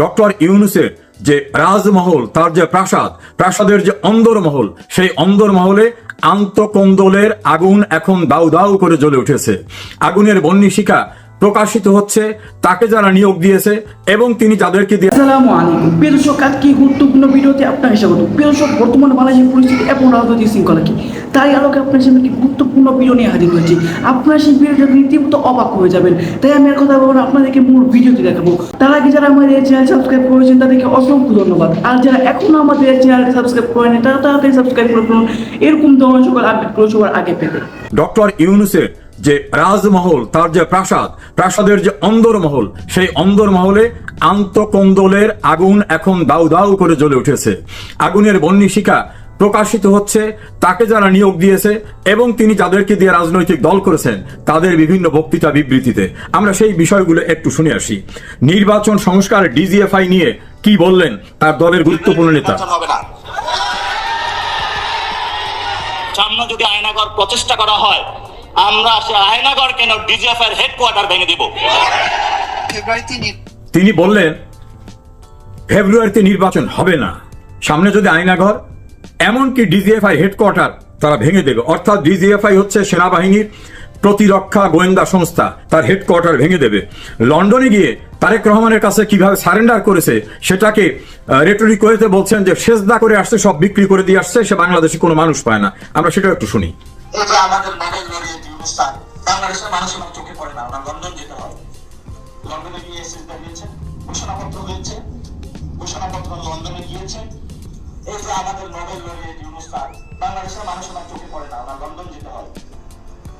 Doctor ইউনূসের যে রাজমহল, তার যে প্রাসাদের যে অন্দরমহল, সেই অন্দরমহলে আন্তঃকন্দলের আগুন এখন দাউ দাউ করে জ্বলে উঠেছে। আগুনের বহ্নিশিখা প্রকাশিত হচ্ছে তাকে যারা নিয়োগ দিয়েছে এবং তিনি যাদেরকে দিয়ে। আসসালামু আলাইকুম প্রিয় দর্শক, আজকে গুরুত্বপূর্ণ ভিডিওতে আপনাকে স্বাগত। প্রিয় দর্শক, বর্তমান বাংলাদেশের পরিস্থিতি এবং রাজনৈতিক শৃঙ্খলা কি, তাই আলোকে আপনার সামনে একটি গুরুত্বপূর্ণ ভিডিও নিয়ে হাজির হয়েছি। আপনারা সেই ভিডিওটা রীতিমতো অবাক হয়ে যাবেন, তাই আমি আর কথা বলবো না, আপনাদেরকে মূল ভিডিওটি দেখাবো। তার আগে যারা আমাদের এই চ্যানেল সাবস্ক্রাইব করেছেন তাদেরকে অসংখ্য ধন্যবাদ, আর যারা এখনো আমাদের এই চ্যানেলটি সাবস্ক্রাইব করেনি তারা তাড়াতাড়ি সাবস্ক্রাইব করে ফেলুন এরকম ধরনের সকল আপডেটগুলো সবার আগে পেতে। ডক্টর ইউনূসের যে রাজমহল, তার যে প্রাসাদের যে অন্দরমহল, সেই অন্দরমহলে আন্তঃকন্দলের আগুন এখন দাউ দাউ করে জ্বলে উঠেছে। আগুনের বহ্নিশিখা প্রকাশিত হচ্ছে তাকে যারা নিয়োগ দিয়েছে এবং তিনি যাদেরকে দিয়ে রাজনৈতিক দল করেছেন তাদের বিভিন্ন বক্তৃতা বিবৃতিতে। আমরা সেই বিষয়গুলো একটু শুনে আসি। নির্বাচন সংস্কার ডিজিএফআই নিয়ে কি বললেন তার দলের গুরুত্বপূর্ণ নেতা। সামনে যদি আয়নাঘর প্রচেষ্টা করা হয়, আমরা সে আয়নাঘর কেন ডিজিএফআই এর হেডকোয়ার্টার ভেঙে দিব। তিনি বললেন ফেব্রুয়ারিতে নির্বাচন হবে না, সামনে যদি আয়নাঘর, এমনকি ডিজিএফআই হেডকোয়ার্টার তারা ভেঙে দেবে। অর্থাৎ ডিজিএফআই হচ্ছে সেনাবাহিনীর প্রতিরক্ষা গোয়েন্দা সংস্থা, তার হেডকোয়ার্টার ভেঙে দেবে। লন্ডনে গিয়ে তারেক রহমানের কাছে কিভাবে সারেন্ডার করেছে সেটাকে রেটরিক করেতে বলছেন যে সেজদা করে আসছে, সব বিক্রি করে দিয়ে আসছে, সে বাংলাদেশে কোনো মানুষ পায় না। আমরা সেটা একটু শুনি। এই যে আমাদের মডেল লরিয়েট ইউনুস বাংলাদেশের মানুষের চোখে পড়ে না, আমরা লন্ডন যেতে হয়। লন্ডনে গিয়ে এসএসডা দিয়েছে, ঘোষণাপত্র হয়েছে, ঘোষণাপত্র লন্ডনে গিয়েছে। এই যে আমাদের মডেল লরিয়েট ইউনুস বাংলাদেশের মানুষের চোখে পড়ে না, আমরা লন্ডন যেতে হয়।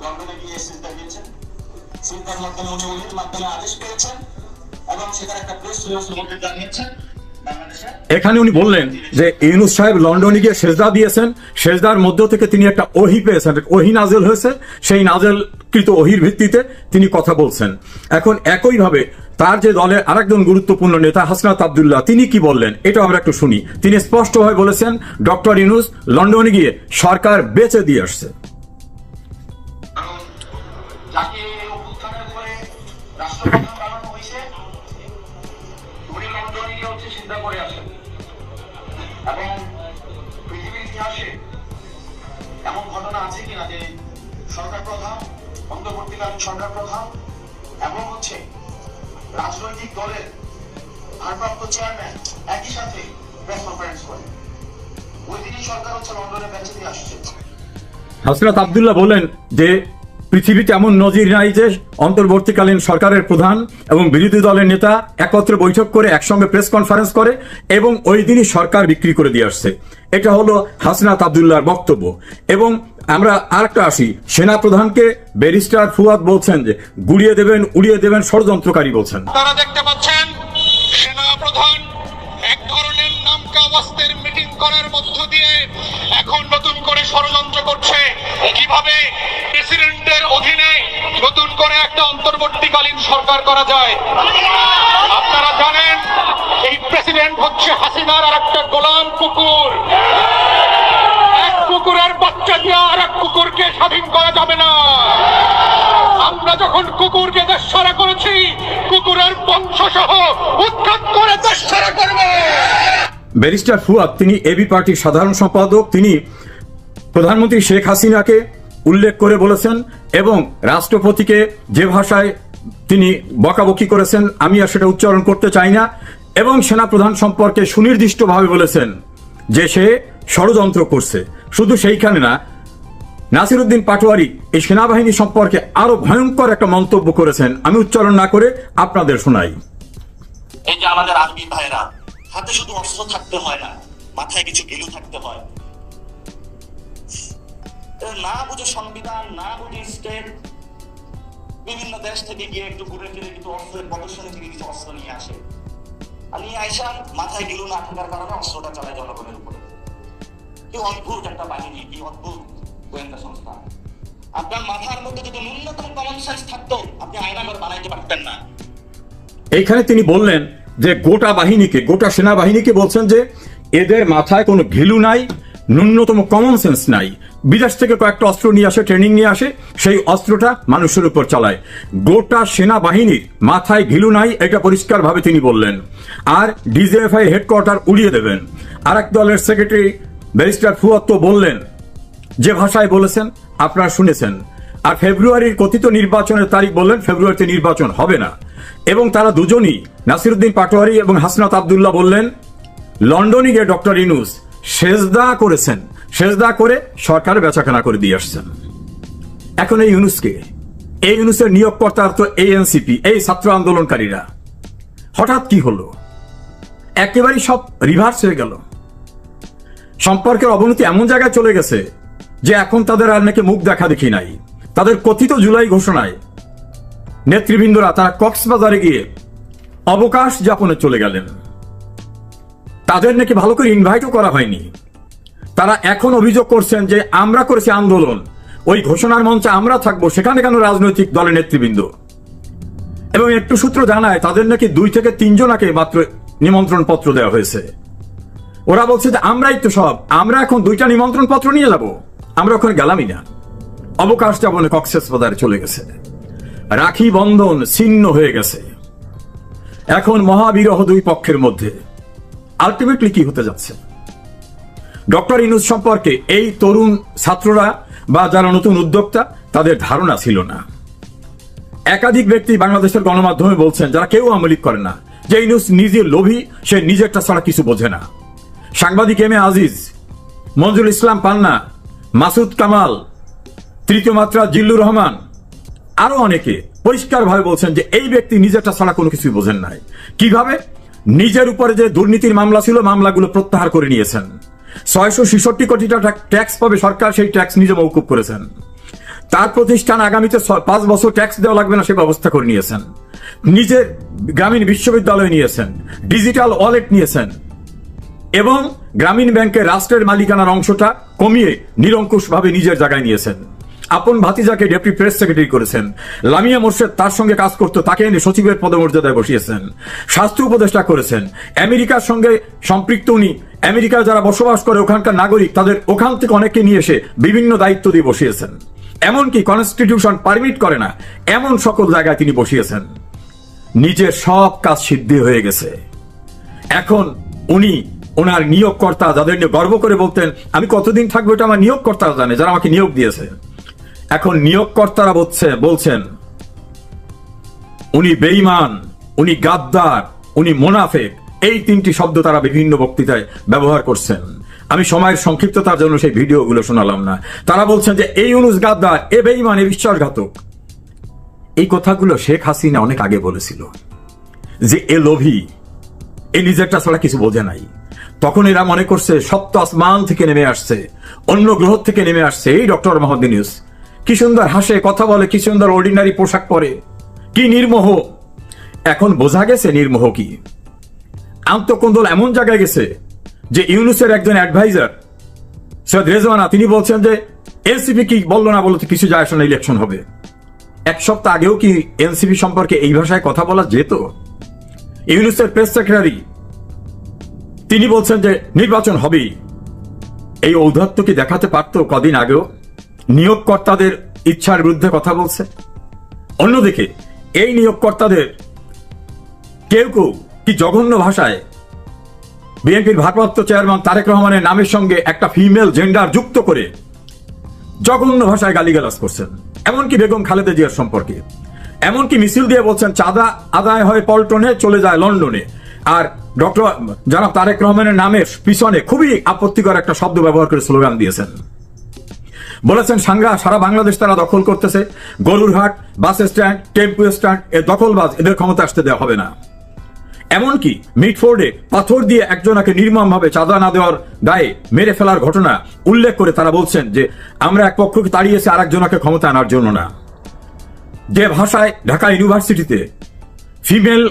লন্ডনে গিয়ে এসএসডা দিয়েছেন, সিদ্ধার মাধ্যমে মুজিবুর মাধ্যমে আদেশ পেয়েছেন এবং সেখানে একটা প্রেস রিলিজ জানিয়েছেন। এখানে উনি বললেন যে ইউনূস সাহেব লন্ডনে গিয়ে সেজদা দিয়েছেন, সেজদার মধ্য থেকে তিনি একটা ওহী পেয়েছেন, ওহী নাজেল হয়েছে, সেই নাজেলকৃত ওহীর ভিত্তিতে তিনি কথা বলছেন। এখন একইভাবে তার যে দলের আরেকজন গুরুত্বপূর্ণ নেতা হাসনাত আব্দুল্লাহ, তিনি কি বললেন এটা আমরা একটু শুনি। তিনি স্পষ্টভাবে বলেছেন ডক্টর ইউনূস লন্ডনে গিয়ে সরকার বেচে দিয়ে আসছে। এবং পৃথিবীর ইতিহাসে এমন ঘটনা আছে কিনা যে সরকার প্রধান, অন্তর্বর্তীকালীন সরকার প্রধান এবং রাজনৈতিক দলের ভারপ্রাপ্ত চেয়ারম্যান একই সাথে প্রেস কনফারেন্স করে। ওই দিনই সরকার লন্ডনে বেঁচে দিয়ে আসছে। হাসনাত আব্দুল্লাহ বলেন যে পৃথিবীতে এমন নজির নাই যে অন্তর্বর্তীকালীন সরকারের প্রধান এবং বিরোধী দলের নেতা একত্রে বৈঠক করে একসঙ্গে প্রেস কনফারেন্স করে এবং ওই দিনই সরকার বিক্রি করে দিয়ে আসছে। এটা হলো হাসনাত আব্দুল্লাহর বক্তব্য। এবং আমরা আরেকটা আসি, সেনা প্রধানকে ব্যারিস্টার ফুয়াদ বলছেন যে গুড়িয়ে দেবেন, উড়িয়ে দেবেন, ষড়যন্ত্রকারী বলছেন। তারা দেখতে পাচ্ছেন সেনা প্রধান এক ধরনের নামকা ওয়াস্তের মিটিং করার মধ্য দিয়ে এখন নতুন করে ষড়যন্ত্র করছে কিভাবে প্রেসিডেন্টের অধীনে নতুন করে একটা অন্তর্বর্তীকালীন সরকার করা যায়। আপনারা জানেন এই প্রেসিডেন্ট হচ্ছে হাসিনার আর একটা গোলাম কুকুর। এক কুকুরের বাচ্চা দিয়ে আর এক কুকুরকে স্বাধীন করা যাবে না। আমরা যখন কুকুরকে দেশছাড়া করেছি, কুকুরের বংশ সহ উৎখাত করে দেশছাড়া করবে। ব্যারিস্টার ফুয়াদ তিনি এবি পার্টির সাধারণ সম্পাদক, তিনি প্রধানমন্ত্রী শেখ হাসিনাকে উল্লেখ করে বলেছেন এবং রাষ্ট্রপতিকে যে ভাষায় তিনি বকাবকি করেছেন আমি আর সেটা উচ্চারণ করতে চাই না, এবং সেনাপ্রধান সম্পর্কে সুনির্দিষ্টভাবে বলেছেন যে সে ষড়যন্ত্র করছে। শুধু সেইখানে না, নাসিরউদ্দিন পাটোয়ারি এই সেনাবাহিনী সম্পর্কে আরো ভয়ঙ্কর একটা মন্তব্য করেছেন, আমি উচ্চারণ না করে আপনাদের শোনাই। এই যে আমাদের আর্মি ভাইরা, হাতে শুধু অস্ত্র থাকতে হয় না, মাথায় কিছু গিলু থাকতে হয়। না বুঝে সংবিধান, না বুঝে স্টেট, বিভিন্ন দেশ থেকে গিয়ে একটু ঘুরে ফিরে কিছু অস্ত্রের প্রদর্শনী থেকে কিছু অস্ত্র নিয়ে আসে। আমি আইসা মাথায় গিলু না থাকার কারণে অস্ত্রটা চালায় জনগণের উপরে। কি অদ্ভুত একটা বাহিনী, কি অদ্ভুত গোয়েন্দা সংস্থা। আপনার মাথার মধ্যে যদি ন্যূনতম কমন সেন্স থাকতো, আপনি আয়নাঘর বানাইতে পারতেন না। এইখানে তিনি বললেন যে গোটা বাহিনীকে, গোটা সেনাবাহিনীকে বলছেন যে এদের মাথায় কোনো ঘিলু নাই, ন্যূনতম কমন সেন্স নাই। বিদেশ থেকে কয়েকটা অস্ত্র নিয়ে আসে, ট্রেনিং নিয়ে আসে, সেই অস্ত্রটা মানুষের উপর চালায়। গোটা সেনাবাহিনীর মাথায় ঘিলু নাই, এটা পরিষ্কারভাবে তিনি বললেন। আর ডিজিএফআই হেডকোয়ার্টার উড়িয়ে দেবেন। আরেক দলের সেক্রেটারি ব্যারিস্টার ফুয়াদ তো বললেন, যে ভাষায় বলেছেন আপনারা শুনেছেন। আর ফেব্রুয়ারির কথিত নির্বাচনের তারিখ বললেন ফেব্রুয়ারিতে নির্বাচন হবে না। এবং তারা দুজনই, নাসিরুদ্দিন পাটোয়ারি এবং হাসনাত আব্দুল্লাহ বললেন, লন্ডনে গিয়ে ডক্টর ইউনূস সেজদা করেছেন, সেজদা করে সরকার বেচাকেনা করে দিয়ে আসছেন। এখন এই ইউনূসকে, এই ইউনূসের নিয়োগকর্তা তো এএনসিপি, এই ছাত্র আন্দোলনকারীরা। হঠাৎ কি হলো? একেবারেই সব রিভার্স হয়ে গেল। সম্পর্কের অবনতি এমন জায়গায় চলে গেছে যে এখন তাদের আর নাকি মুখ দেখা দেখি নাই। তাদের কথিত জুলাই ঘোষণায় নেতৃবৃন্দরা তারা কক্সবাজারে গিয়ে অবকাশ যাপনে চলে গেলেন। তাদের নাকি ভালো করে ইনভাইটও করা হয়নি। তারা এখন অভিযোগ করছেন যে আমরা করেছি আন্দোলন, ওই ঘোষণার মঞ্চে আমরা থাকবো, সেখানে কেন রাজনৈতিক দলের নেতৃবৃন্দ? এবং একটু সূত্র জানায় তাদের নাকি 2 থেকে 3 জনাকে মাত্র নিমন্ত্রণ পত্র দেওয়া হয়েছে। ওরা বলছে যে আমরাই তো সব, আমরা এখন 2টা নিমন্ত্রণ পত্র নিয়ে যাব, আমরা ওখানে গেলামই না। অবকাশ যাপনে কক্সবাজারে চলে গেছে। রাখি বন্ধন ছিন্ন হয়ে গেছে। এখন মহাবিরহ দুই পক্ষের মধ্যে। আলটিমেটলি কি হতে যাচ্ছে? ডক্টর ইউনূস সম্পর্কে এই তরুণ ছাত্ররা বা যারা নতুন উদ্যোক্তা, তাদের ধারণা ছিল না। একাধিক ব্যক্তি বাংলাদেশের গণমাধ্যমে বলছেন, যারা কেউ আওয়ামী লীগ করে না, যে ইউনূস নিজে লোভী, সে নিজেরটা ছাড়া কিছু বোঝে না। সাংবাদিক এম এ আজিজ, মঞ্জুর ইসলাম পান্না, মাসুদ কামাল, তৃতীয় মাত্রা জিল্লুর রহমান, আরো অনেকে পরিষ্কারভাবে বলছেন যে এই ব্যক্তি নিজেরটা ছাড়া কোনো কিছুই বোঝেন নাই। কিভাবে? নিজের উপরে যে দুর্নীতির মামলা ছিল, মামলাগুলো প্রত্যাহার করে নিয়েছেন। 666 কোটি টাকা ট্যাক্স পাবে সরকার, সেই ট্যাক্স নিজে মওকুফ করেছেন। তার প্রতিষ্ঠান আগামীতে 5 বছর ট্যাক্স দেওয়া লাগবে না, সে ব্যবস্থা করে নিয়েছেন। নিজের গ্রামীণ বিশ্ববিদ্যালয় নিয়েছেন, ডিজিটাল ওয়ালেট নিয়েছেন, এবং গ্রামীণ ব্যাংকের রাষ্ট্রের মালিকানার অংশটা কমিয়ে নিরঙ্কুশভাবে নিজের জায়গায় নিয়েছেন। আপন ভাতিজাকে ডেপুটি প্রেস সেক্রেটারি করেছেন। লামিয়া মোর্শেদ তার সঙ্গে কাজ করতো, তাকে এনে সচিবের পদমর্যাদায় বসিয়েছেন। স্বাস্থ্য উপদেষ্টা করেছেন। আমেরিকার সঙ্গে সম্পৃক্ত উনি, আমেরিকায় যারা বসবাস করে ওখানকার নাগরিক, তাদের ওখান থেকে অনেকে নিয়ে এসে বিভিন্ন দায়িত্ব দিয়ে বসিয়েছেন। এমনকি কনস্টিটিউশন পারমিট করে না এমন সকল জায়গায় তিনি বসিয়েছেন। নিজের সব কাজ সিদ্ধি হয়ে গেছে। এখন উনি ওনার নিয়োগকর্তা, যাদের নিয়ে গর্ব করে বলতেন আমি কতদিন থাকবো এটা আমার নিয়োগকর্তা জানে, যারা আমাকে নিয়োগ দিয়েছে। এখন নিয়োগকর্তারা বলছেন উনি বেঈমান, উনি গাদ্দার, উনি মুনাফিক। এই 3টি শব্দ তারা বিভিন্ন বক্তৃতায় ব্যবহার করছেন। আমি সময়ের সংক্ষিপ্ততার জন্য সেই ভিডিওগুলো শোনালাম না। তারা বলছেন যে এই ইউনূস গাদ্দার, এ বেঈমান, এ বিশ্বাসঘাতক। এই কথাগুলো শেখ হাসিনা অনেক আগে বলেছিল যে এ লোভী, এ নিজেরটা ছাড়া কিছু বোঝে নাই। তখন এরা মনে করছে সপ্ত আসমান থেকে নেমে আসছে, অন্য গ্রহ থেকে নেমে আসছে এই ডক্টর মোহাম্মদ ইউনূস। কি সুন্দর হাসে, কথা বলে, কি সুন্দর অর্ডিনারি পোশাক পরে, কি নির্মোহ। এখন বোঝা গেছে নির্মোহ কি। আন্তঃকন্দল এমন জায়গায় গেছে যে ইউনূসের একজন অ্যাডভাইজার সৈয়দ রেজওয়ানা, তিনি বলছেন যে এনসিপি কি বললো না বলতে কিছু যায় আসে না, ইলেকশন হবে। 1 সপ্তাহ আগেও কি এনসিপি সম্পর্কে এই ভাষায় কথা বলা যেত? ইউনূসের প্রেস সেক্রেটারি তিনি বলছেন যে নির্বাচন হবেই। এই ঔদ্ধত্য কি দেখাতে পারত কদিন আগেও? নিয়োগকর্তাদের ইচ্ছার বিরুদ্ধে কথা বলছে। অন্যদিকে এই নিয়োগকর্তাদের কেউ কেউ কি জঘন্য ভাষায় বিএনপির ভারপ্রাপ্ত চেয়ারম্যান তারেক রহমানের নামের সঙ্গে একটা ফিমেল জেন্ডার যুক্ত করে জঘন্য ভাষায় গালিগালাজ করছেন। এমনকি বেগম খালেদা জিয়ার সম্পর্কে, এমনকি মিছিল দিয়ে বলছেন চাঁদা আদায় হয় পল্টনে, চলে যায় লন্ডনে। আর ডক্টর জনাব তারেক রহমানের নামের পিছনে খুবই আপত্তিকর একটা শব্দ ব্যবহার করে স্লোগান দিয়েছেন। বলেছেন সারা বাংলাদেশ তারা দখল করতেছে, গরুরহাট, বাস স্ট্যান্ড, টেম্পু স্ট্যান্ড, এ দখলবাজ, এদের ক্ষমতা আসতে দেওয়া হবে না। এমনকি মিটফোর্ডে পাথর দিয়ে একজনকে নির্মমভাবে চাঁদা না দেওয়ার দায়ে মেরে ফেলার ঘটনা উল্লেখ করে তারা বলছেন যে আমরা এক পক্ষকে তাড়িয়েছি আর একজনকে ক্ষমতা আনার জন্য না। যে ভাষায় ঢাকা ইউনিভার্সিটিতে ফিমেল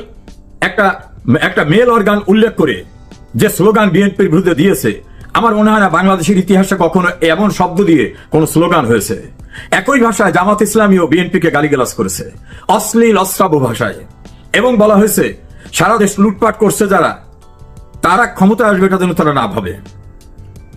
একটা মেল অর্গান উল্লেখ করে যে স্লোগান বিএনপির বিরুদ্ধে দিয়েছে, আমার মনে হয় না বাংলাদেশের ইতিহাসে কখনো এমন শব্দ দিয়ে কোন স্লোগান হয়েছে। একই ভাষায় জামাত ইসলামী ও বিএনপিকে গালিগালাজ করেছে অশ্লীল অশ্রাব্য ভাষায়, এবং বলা হয়েছে সারা দেশ লুটপাট করছে যারা, তারা ক্ষমতা আসবে এটা যেন তারা না ভাবে।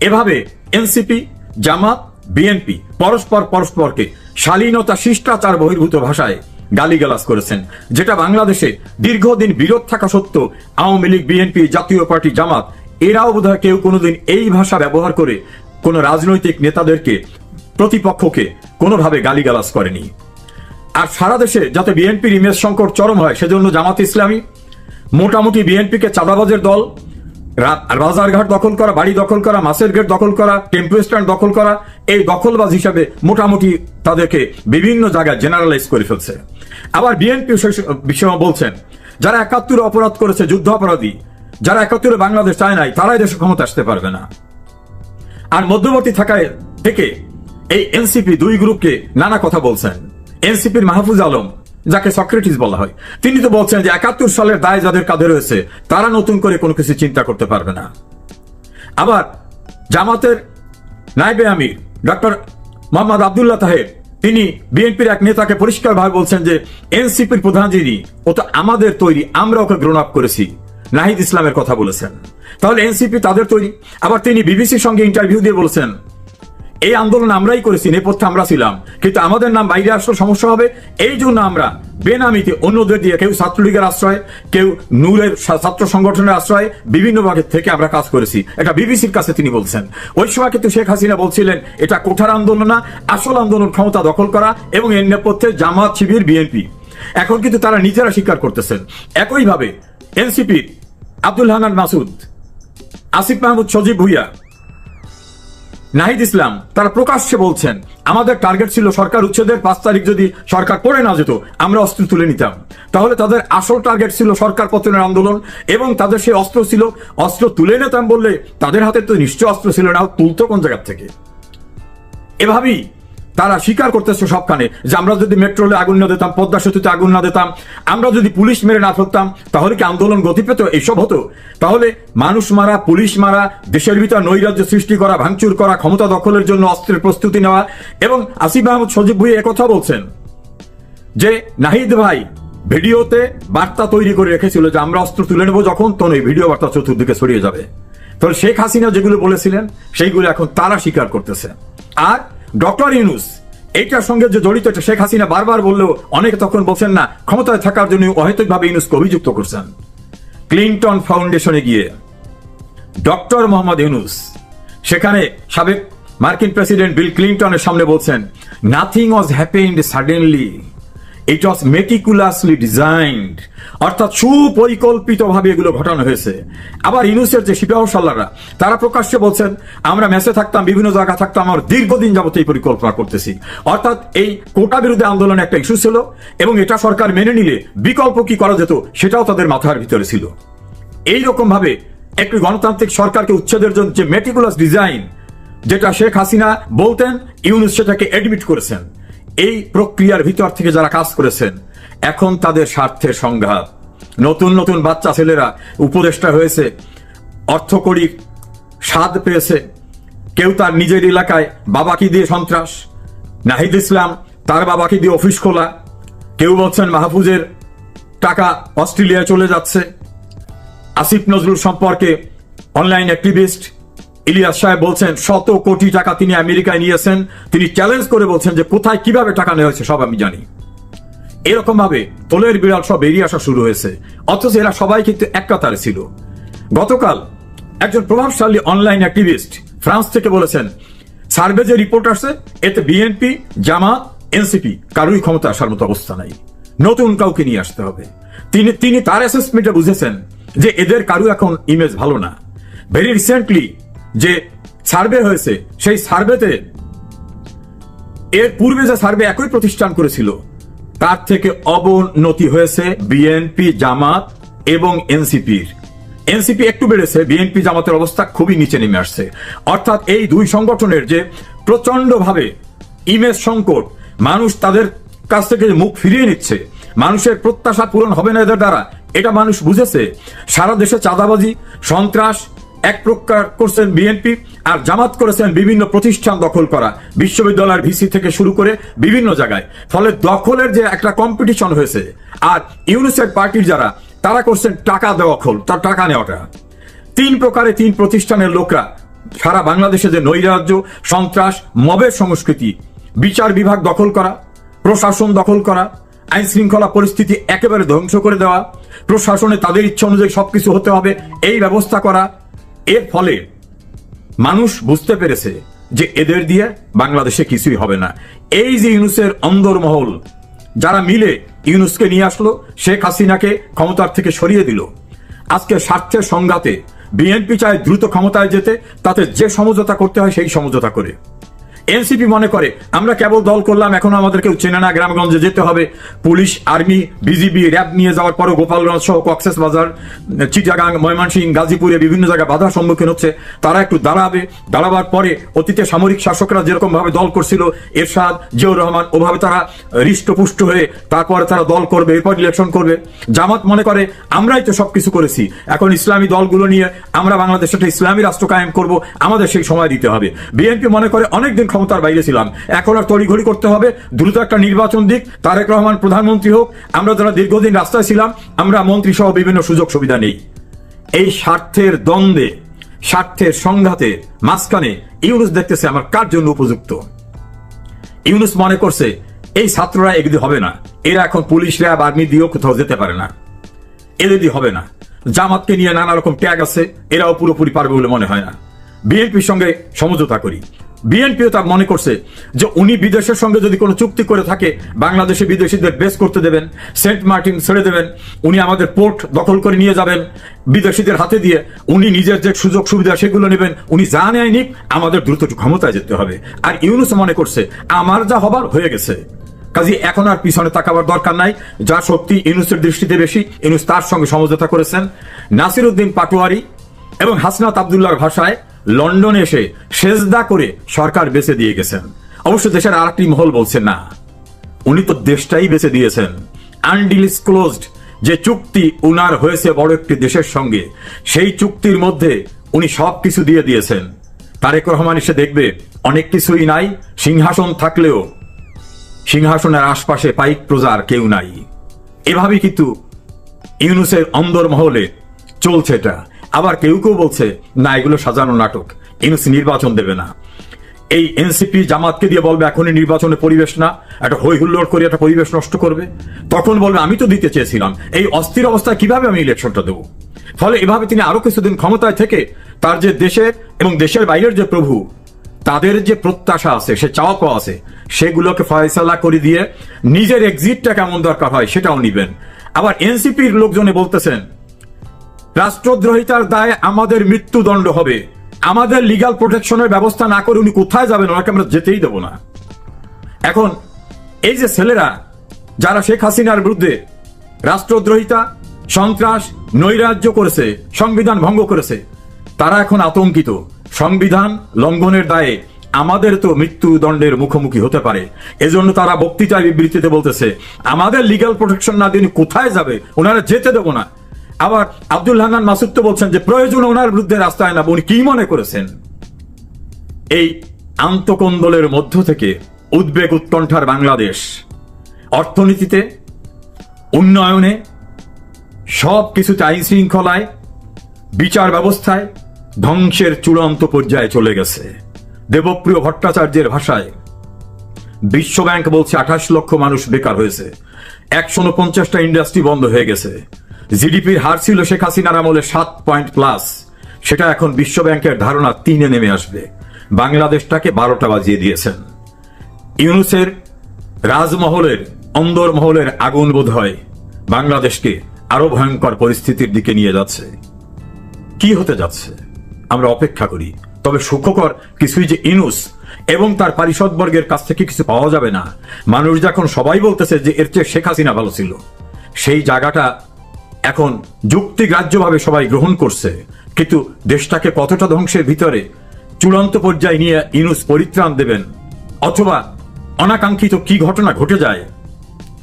এভাবে এনসিপি, জামাত, বিএনপি পরস্পরকে শালীনতা শিষ্টাচার বহির্ভূত ভাষায় গালিগালাজ করেছেন, যেটা বাংলাদেশে দীর্ঘদিন বিরোধ থাকা সত্ত্বেও আওয়ামী লীগ, বিএনপি, জাতীয় পার্টি, জামাত এরাও বোধহয় কেউ কোনোদিন এই ভাষা ব্যবহার করে কোন রাজনৈতিক নেতাদেরকে, প্রতিপক্ষকে কোনোভাবে গালিগালাজ করেনি। আর সারা দেশে যাতে বিএনপির ইমেজ সংকট চরম হয় সেজন্য জামাত ইসলামী মোটামুটি বিএনপিকে চাঁদাবাজের দল, বাজারঘাট দখল করা, বাড়ি দখল করা, মাছের গেট দখল করা, টেম্পো স্ট্যান্ড দখল করা, এই দখলবাজ হিসাবে মোটামুটি তাদেরকে বিভিন্ন জায়গায় জেনারেলাইজ করে ফেলছে। আবার বিএনপি বিষয় বলছেন যারা ৭১ অপরাধ করেছে, যুদ্ধ অপরাধী, যারা ৭১ বাংলাদেশ চায় নাই, তারাই দেশে ক্ষমতা আসতে পারবে না। আর মধ্যবর্তী থাকায় থেকে এই এনসিপি দুই গ্রুপকে নানা কথা বলছেন। এনসিপির মাহফুজ আলম, যাকে সক্রেটিস বলা হয়, তিনি তো বলছেন যে ৭১ সালের দায় যাদের কাঁধে রয়েছে তারা নতুন করে কোনো কিছু চিন্তা করতে পারবে না। আবার জামাতের নায়েবে আমির ডক্টর মোহাম্মদ আব্দুল্লাহ তাহের, তিনি বিএনপির এক নেতাকে পরিষ্কারভাবে বলছেন যে এনসিপির প্রধান যিনি, ও তো আমাদের তৈরি, আমরা ওকে গ্রোন আপ করেছি। নাহিদ ইসলামের কথা বলেছেন। তাহলে এনসিপি তাদের তৈরি। আবার তিনি বিবিসির সঙ্গে ইন্টারভিউ দিয়ে বলেছেন এই আন্দোলন আমরাই করেছি, নেপথ্যে আমরা ছিলাম, কিন্তু আমাদের নাম বাইরে আসলে সমস্যা হবে, এই জন্য আমরা বেনামিতে অন্যদের দিয়ে, কেউ ছাত্রলীগের আশ্রয়, কেউ নূরের ছাত্র সংগঠনের আশ্রয়, বিভিন্ন ভাগের থেকে আমরা কাজ করেছি। এটা বিবিসির কাছে তিনি বলছেন। ওই সময় কিন্তু শেখ হাসিনা বলছিলেন এটা কোঠার আন্দোলন না, আসল আন্দোলন ক্ষমতা দখল করা, এবং এর নেপথ্যে জামাত, শিবির, বিএনপি। এখন কিন্তু তারা নিজেরা স্বীকার করতেছেন। একইভাবে এনসিপির আব্দুল হান্নান মাসুদ, আসিফ মাহমুদ, সজীব ভুইয়া, নাহিদ ইসলাম, তারা প্রকাশ্যে বলছেন আমাদের টার্গেট ছিল সরকার উচ্ছেদের ৫ তারিখ যদি সরকার পড়ে না যেত আমরা অস্ত্র তুলে নিতাম। তাহলে তাদের আসল টার্গেট ছিল সরকার পতনের আন্দোলন, এবং তাদের সেই অস্ত্র ছিল অস্ত্র তুলে নিতাম বললে তাদের হাতে তো নিশ্চয় অস্ত্র ছিল না, তুলতো কোন জায়গা থেকে? এভাবেই তারা স্বীকার করতেছে সবখানে যে আমরা যদি মেট্রো রেলে আগুন না দিতাম, পদ্মা সেতুতে আগুন না দিতাম, আমরা যদি পুলিশ মেরে না ফেলতাম, তাহলে কি আন্দোলন গতি পেত? এইসব হতো? তাহলে মানুষ মারা, পুলিশ মারা, দেশের ভিতর নৈরাজ্য সৃষ্টি করা, ভাঙচুর করা, ক্ষমতা দখলের জন্য অস্ত্রের প্রস্তুতি নেওয়া। এবং আসিফ মাহমুদ, সজীব ভুইয়া একথা বলছেন যে নাহিদ ভাই ভিডিওতে বার্তা তৈরি করে রেখেছিল যে আমরা অস্ত্র তুলে নেবো যখন, তখন এই ভিডিও বার্তা চতুর্দিকে ছড়িয়ে যাবে। তাহলে শেখ হাসিনা যেগুলো বলেছিলেন সেইগুলো এখন তারা স্বীকার করতেছে। আর ডক্টর ইউনূস এইটার সঙ্গে যে জড়িত, এটা শেখ হাসিনা বারবার বললেও অনেকে তখন বলছেন না, ক্ষমতায় থাকার জন্য অহেতুকভাবে ইউনূসকে অভিযুক্ত করছেন। ক্লিনটন ফাউন্ডেশনে গিয়ে ডক্টর মোহাম্মদ ইউনূস সেখানে সাবেক মার্কিন প্রেসিডেন্ট বিল ক্লিনটনের সামনে বলছেন নাথিং ওয়াজ হ্যাপেন্ড সাডেনলি, ইট ওয়াজ মেটিকুলাসলি ডিজাইনড, অর্থাৎ সুপরিকল্পিতভাবে এগুলো ঘটানো হয়েছে। আবার ইউনূসের যে সিপাহসালাররা, তারা প্রকাশ্যে বলছেন আমরা মেসে থাকতাম, বিভিন্ন জায়গা থাকতাম, আমরা দীর্ঘদিন যাবত এই পরিকল্পনা করতেছি। অর্থাৎ এই কোটা বিরোধী আন্দোলন একটা ইস্যু ছিল, এবং এটা সরকার মেনে নিলে বিকল্প কি করা যেত সেটাও তাদের মাথার ভিতরে ছিল। এইরকম ভাবে একটি গণতান্ত্রিক সরকারকে উচ্ছেদের জন্য যে মেটিকুলাস ডিজাইন, যেটা শেখ হাসিনা বলতেন, ইউনূস সেটাকে অ্যাডমিট করেছেন। এই প্রক্রিয়ার ভিতর থেকে যারা কাজ করেছেন, এখন তাদের স্বার্থের সংঘাত। নতুন নতুন বাচ্চা ছেলেরা উপদেষ্টা হয়েছে, অর্থকড়ি স্বাদ পেয়েছে, কেউ তার নিজের এলাকায় বাবাকে দিয়ে সন্ত্রাস, নাহিদ ইসলাম তার বাবাকে দিয়ে অফিস খোলা, কেউ বলছেন মাহফুজের টাকা অস্ট্রেলিয়ায় চলে যাচ্ছে। আসিফ নজরুল সম্পর্কে অনলাইন অ্যাক্টিভিস্ট ইলিয়াস সাহেব বলছেন 100 কোটি টাকা তিনি আমেরিকায় নিয়েছেন। তিনি চ্যালেঞ্জ করে বলছেন যে কোথায় কিভাবে টাকা নেওয়া হয়েছে সব আমি জানি। এরকম ভাবে তোলের বিড়াল সব বেরিয়ে আসা শুরু হয়েছে, অথচ এরা সবাই কিন্তু এক কাতারে ছিল। গতকাল একজন প্রভাবশালী অনলাইন অ্যাক্টিভিস্ট ফ্রান্স থেকে বলেছেন সার্ভে যে রিপোর্ট আসছে এতে বিএনপি, জামাত, এনসিপি কারোই ক্ষমতা আসার মতো অবস্থা নাই, নতুন কাউকে নিয়ে আসতে হবে। তিনি তার অ্যাসেসমেন্টে বুঝেছেন যে এদের কারো এখন ইমেজ ভালো না। ভেরি রিসেন্টলি যে সার্ভে হয়েছে, সেই সার্ভেতে এর পূর্বে যে সার্ভে একই প্রতিষ্ঠান করেছিল তার থেকে অবনতি হয়েছে বিএনপি, জামাত এবং এনসিপির। এনসিপি একটু বেড়েছে, বিএনপি জামাতের অবস্থা খুবই নিচে নেমে আসছে। অর্থাৎ এই দুই সংগঠনের যে প্রচন্ড ভাবে ইমেজ সংকট, মানুষ তাদের কাছ থেকে মুখ ফিরিয়ে নিচ্ছে, মানুষের প্রত্যাশা পূরণ হবে না এদের দ্বারা, এটা মানুষ বুঝেছে। সারা দেশে চাঁদাবাজি, সন্ত্রাস এক প্রকার করছেন বিএনপি, আর জামাত করেছেন বিভিন্ন প্রতিষ্ঠান দখল করা, বিশ্ববিদ্যালয়ের ভিসি থেকে শুরু করে বিভিন্ন জায়গায়। ফলে দখলের যে একটা কম্পিটিশন হয়েছে। আর ইউনিসেফ পার্টির যারা, তারা করছেন টাকা দেওয়া খোল, তার টাকা নেওয়াটা। 3 প্রকারে 3 প্রতিষ্ঠানের লোকরা সারা বাংলাদেশে যে নৈরাজ্য, সন্ত্রাস, মবের সংস্কৃতি, বিচার বিভাগ দখল করা, প্রশাসন দখল করা, আইন শৃঙ্খলা পরিস্থিতি একেবারে ধ্বংস করে দেওয়া, প্রশাসনে তাদের ইচ্ছা অনুযায়ী সবকিছু হতে হবে এই ব্যবস্থা করা, এর ফলে মানুষ বুঝতে পেরেছে যে এদের দিয়ে বাংলাদেশে কিছুই হবে না। এই যে ইউনূসের অন্দরমহল যারা মিলে ইউনূসকে নিয়ে আসলো, শেখ হাসিনাকে ক্ষমতার থেকে সরিয়ে দিল, আজকে স্বার্থের সংঘাতে বিএনপি চায় দ্রুত ক্ষমতায় যেতে, তাতে যে সমঝোতা করতে হয় সেই সমঝোতা করে। এনসিপি মনে করে আমরা কেবল দল করলাম, এখন আমাদের কেউ চেনে না, গ্রামগঞ্জে যেতে হবে, পুলিশ, আর্মি, বিজিবি, র্যাব নিয়ে যাওয়ার পরও গোপালগঞ্জ সহ কক্সবাজার, চিটাগাং, ময়মনসিংহ, গাজীপুরে বিভিন্ন জায়গায় বাধার সম্মুখীন হচ্ছে। তারা একটু দাঁড়াবার পরে অতীতে সামরিক শাসকরা যেরকম ভাবে দল করছিল, এরশাদ, জিয়াউর রহমান, ওভাবে তারা হৃষ্টপুষ্ট হয়ে তারপরে তারা দল করবে, এরপর ইলেকশন করবে। জামাত মনে করে আমরাই তো সবকিছু করেছি, এখন ইসলামী দলগুলো নিয়ে আমরা বাংলাদেশে একটা ইসলামী রাষ্ট্র কায়েম করব, আমাদের সেই সময় দিতে হবে। বিএনপি মনে করে অনেকদিন ক্ষমতার বাইরে ছিলাম, এখন আর তড়িঘড়ি করতে হবে, দ্রুত একটা নির্বাচন দিক, তারেক রহমান প্রধানমন্ত্রী হোক, আমরা যারা দীর্ঘদিন রাস্তায় ছিলাম আমরা মন্ত্রী সহ বিভিন্ন সুযোগ সুবিধা নেই। এই স্বার্থের দ্বন্দ্বে, স্বার্থের সংঘাতে মাঝখানে ইউনূস দেখতেছে আমার কার জন্য উপযুক্ত। ইউনূস মনে করছে এই ছাত্ররা এগুলি হবে না, এরা এখন পুলিশ, র্যাব, আর্মি দিয়েও কোথাও যেতে পারে না, এদের দিয়ে হবে না। জামাতকে নিয়ে নানা রকম ট্যাগ আছে, এরাও পুরোপুরি পারবে বলে মনে হয় না, বিএনপির সঙ্গে সমঝোতা করি। বিএনপিও তার মনে করছে যে উনি বিদেশের সঙ্গে যদি কোনো চুক্তি করে থাকে, বাংলাদেশে বিদেশিদের বেস করতে দেবেন, সেন্ট মার্টিন ছেড়ে দেবেন, উনি আমাদের পোর্ট দখল করে নিয়ে যাবেন বিদেশিদের হাতে দিয়ে, উনি নিজের যে সুযোগ সুবিধা সেগুলো নেবেন, উনি যা নেয় নিক, আমাদের দ্রুত ক্ষমতায় যেতে হবে। আর ইউনূস মনে করছে আমার যা হবার হয়ে গেছে, কাজে এখন আর পিছনে তাকাবার দরকার নাই, যা শক্তি ইউনূসের দৃষ্টিতে বেশি, ইউনূস তার সঙ্গে সমঝোতা করেছেন। নাসিরউদ্দিন পাটোয়ারি এবং হাসনাত আব্দুল্লাহর ভাষায় লন্ডনে এসে সেজদা করে সরকার বেঁচে দিয়ে গেছেন। অবশ্য দেশের আরেকটি মহল বলছে না, উনি তো দেশটাই বেঁচে দিয়েছেন। আনডিসক্লোজড যে চুক্তি উনার হয়েছে বড় একটি দেশের সঙ্গে, সেই চুক্তির মধ্যে উনি সবকিছু দিয়ে দিয়েছেন। তারেক রহমান এসে দেখবে অনেক কিছুই নাই, সিংহাসন থাকলেও সিংহাসনের আশপাশে পাইক প্রজার কেউ নাই। এভাবেই কিন্তু ইউনূসের অন্দরমহলে চলছে এটা। আবার কেউ কেউ বলছে না, এগুলো সাজানো নাটক, ইউনূস নির্বাচন দেবে না। এই এনসিপি জামাতকে দিয়ে বলবে এখনই নির্বাচনে পরিবেশ না, একটা হই হুল্লোড় করে একটা পরিবেশ নষ্ট করবে, তখন বলবে আমি তো দিতে চেয়েছিলাম, এই অস্থির অবস্থায় কিভাবে আমি ইলেকশনটা দেবো। ফলে এভাবে তিনি আরো কিছুদিন ক্ষমতায় থেকে তার যে দেশের এবং দেশের বাইরের যে প্রভু, তাদের যে প্রত্যাশা আছে, সে চাওয়া পাওয়া আছে, সেগুলোকে ফয়সালা করে দিয়ে নিজের এক্সিটটা কেমন দরকার হয় সেটাও নিবেন। আবার এনসিপির লোকজনে বলতেছেন রাষ্ট্রদ্রোহিতার দায়ে আমাদের মৃত্যুদণ্ড হবে, আমাদের লিগ্যাল প্রোটেকশনের ব্যবস্থা না করে উনি কোথায় যাবেন, ওনাকে আমরা যেতেই দেব না। এখন এই যে ছেলেরা যারা শেখ হাসিনার বিরুদ্ধে রাষ্ট্রদ্রোহিতা, সন্ত্রাস, নৈরাজ্য করেছে, সংবিধান ভঙ্গ করেছে, তারা এখন আতঙ্কিত, সংবিধান লঙ্ঘনের দায়ে আমাদের তো মৃত্যুদণ্ডের মুখোমুখি হতে পারে। এজন্য তারা বক্তৃতায় বিবৃতিতে বলতেছে আমাদের লিগ্যাল প্রোটেকশন না দিয়ে কোথায় যাবে, ওনারা যেতে দেব না। আবার আব্দুল হান্নান মাসুদ তো বলছেন যে প্রয়োজন ওনার বিরুদ্ধে রাস্তায় না, উনি কি মনে করেছেন? এই আন্তকন্দলের মধ্য থেকে উদ্বেগ উৎকণ্ঠার বাংলাদেশ অর্থনীতিতে, উন্নয়নে, সব কিছুতে, আইন শৃঙ্খলায়, বিচার ব্যবস্থায় ধ্বংসের চূড়ান্ত পর্যায়ে চলে গেছে। দেবপ্রিয় ভট্টাচার্যের ভাষায় বিশ্বব্যাংক বলছে 28 লক্ষ মানুষ বেকার হয়েছে, 149টা ইন্ডাস্ট্রি বন্ধ হয়ে গেছে। জিডিপির হার ছিল শেখ হাসিনার আমলে 7 পয়েন্ট প্লাস, সেটা এখন বিশ্বব্যাংকের ধারণা 3-এ নেমে আসবে। বাংলাদেশটাকে 12টা বাজিয়ে দিয়েছেন। ইউনূসের রাজমহলের অন্দরমহলের আগুন বোধ হয় বাংলাদেশকে আরো ভয়ঙ্কর পরিস্থিতির দিকে নিয়ে যাচ্ছে। কি হতে যাচ্ছে আমরা অপেক্ষা করি। তবে সুখকর কিছুই যে ইউনূস এবং তার পারিষদবর্গের কাছ থেকে কিছু পাওয়া যাবে না। মানুষ যখন সবাই বলতেছে যে এর চেয়ে শেখ হাসিনা ভালো ছিল, সেই জায়গাটা এখন যুক্তিগ্রাহ্যভাবে সবাই গ্রহণ করছে। কিন্তু দেশটাকে কতটা ধ্বংসের ভিতরে চূড়ান্ত পর্যায়ে নিয়ে ইউনূস পরিত্রাণ দেবেন, অথবা অনাকাঙ্ক্ষিত কি ঘটনা ঘটে যায়,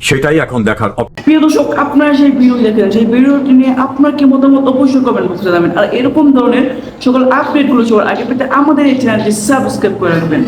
সেটাই এখন দেখার। প্রিয় দর্শক, আপনারা সেই ভিডিও দেখেন, সেই ভিডিওটি নিয়ে আপনার কি মতামত অবশ্যই কমেন্ট বক্সে জানাবেন। আর এরকম ধরনের সকল আপডেটগুলো সবার আগে পেতে আমাদের এই চ্যানেলটি সাবস্ক্রাইব করে রাখবেন।